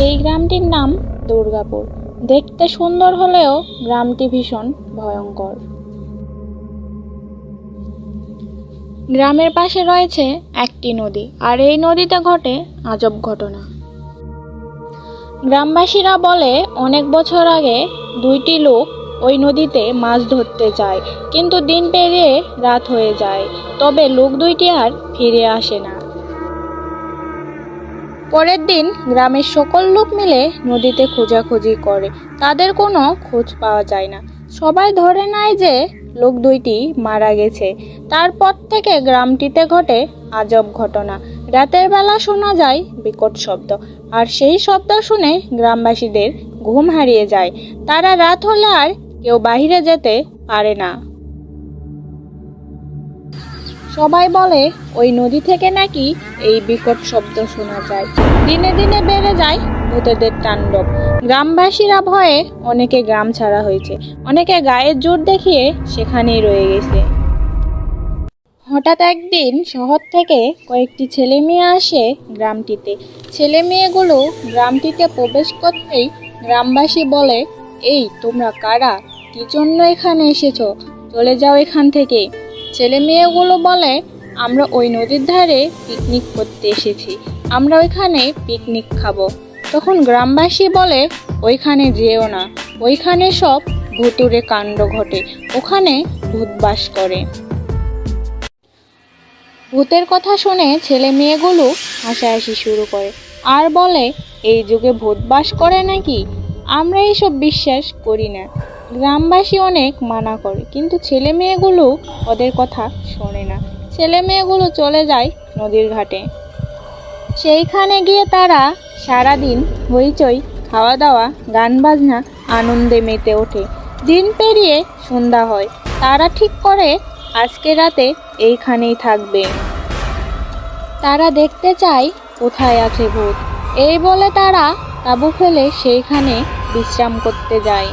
এই গ্রামটির নাম দুর্গাপুর। দেখতে সুন্দর হলেও গ্রামটি ভীষণ ভয়ঙ্কর। গ্রামের পাশে রয়েছে একটি নদী, আর এই নদীতে ঘটে আজব ঘটনা। গ্রামবাসীরা বলে অনেক বছর আগে দুইটি লোক ওই নদীতে মাছ ধরতে যায়, কিন্তু দিন পেরিয়ে রাত হয়ে যায়, তবে লোক দুইটি আর ফিরে আসে না। পরের দিন গ্রামের সকল লোক মিলে নদীতে খোঁজাখুঁজি করে, তাদের কোনো খোঁজ পাওয়া যায় না। সবাই ধরে নেয় যে লোক দুইটি মারা গেছে। তারপর থেকে গ্রামটিতে ঘটে আজব ঘটনা। রাতের বেলা শোনা যায় বিকট শব্দ, আর সেই শব্দ শুনে গ্রামবাসীদের ঘুম হারিয়ে যায়। তারা রাত হলে আর কেউ বাইরে যেতে পারে না। সবাই বলে ওই নদী থেকে নাকি এই বিকট শব্দ শোনা যায়। দিনে দিনে বেড়ে যায় ভূতেদের তাণ্ডব। গ্রামবাসীরা ভয়ে অনেকে গ্রাম ছাড়া হয়েছে, অনেকে গায়ের জোর দেখিয়ে সেখানেই রয়ে গেছে। হঠাৎ একদিন শহর থেকে কয়েকটি ছেলে মেয়ে আসে গ্রামটিতে। ছেলে মেয়েগুলো গ্রামটিতে প্রবেশ করতেই গ্রামবাসী বলে, এই তোমরা কারা? কি জন্য এখানে এসেছো? চলে যাও এখান থেকে। ছেলে মেয়েগুলো বলে, আমরা ওই নদীর ধারে পিকনিক করতে এসেছি, আমরা ওইখানে পিকনিক খাবো। তখন গ্রামবাসী বলে, ওইখানে যেও না, ওইখানে সব ভুতুড়ে কাণ্ড ঘটে, ওখানে ভূত বাস করে। ভূতের কথা শুনে ছেলে মেয়েগুলো হাসাহাসি শুরু করে আর বলে, এই যুগে ভূত বাস করে নাকি? আমরা এইসব বিশ্বাস করি না। গ্রামবাসী অনেক মানা করে, কিন্তু ছেলে মেয়েগুলো ওদের কথা শোনে না। ছেলে মেয়েগুলো চলে যায় নদীর ঘাটে। সেইখানে গিয়ে তারা সারাদিন হইচই, খাওয়া দাওয়া, গান বাজনা, আনন্দে মেতে ওঠে। দিন পেরিয়ে সন্ধ্যা হয়। তারা ঠিক করে আজকে রাতে এইখানেই থাকবে। তারা দেখতে চায় কোথায় আছে ভূত। এই বলে তারা তাঁবু ফেলে সেইখানে বিশ্রাম করতে যায়।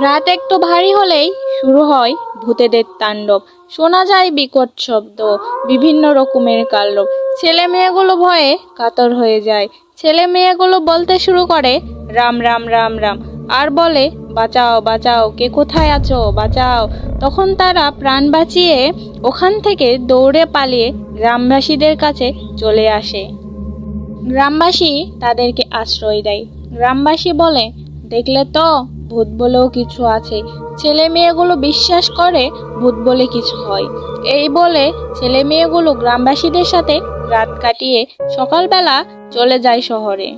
রাত একটু ভারী হলেই শুরু হয় ভূতেদের তাণ্ডব। শোনা যায় বিকট শব্দ, বিভিন্ন রকমের কাণ্ড। ছেলে মেয়েগুলো ভয়ে কাতর হয়ে যায়। ছেলে মেয়েগুলো বলতে শুরু করে, রাম রাম রাম রাম, আর বলে, বাঁচাও বাঁচাও, কে কোথায় আছো, বাঁচাও। তখন তারা প্রাণ বাঁচিয়ে ওখান থেকে দৌড়ে পালিয়ে গ্রামবাসীদের কাছে চলে আসে। গ্রামবাসী তাদেরকে আশ্রয় দেয়। গ্রামবাসী বলে, দেখলে তো, ভূত বলেও কিছু আছে। ছেলে মেয়েগুলো বিশ্বাস করে ভূত বলে কিছু হয়। এই বলে ছেলে মেয়েগুলো গ্রামবাসীদের সাথে রাত কাটিয়ে সকালবেলা চলে যায় শহরে।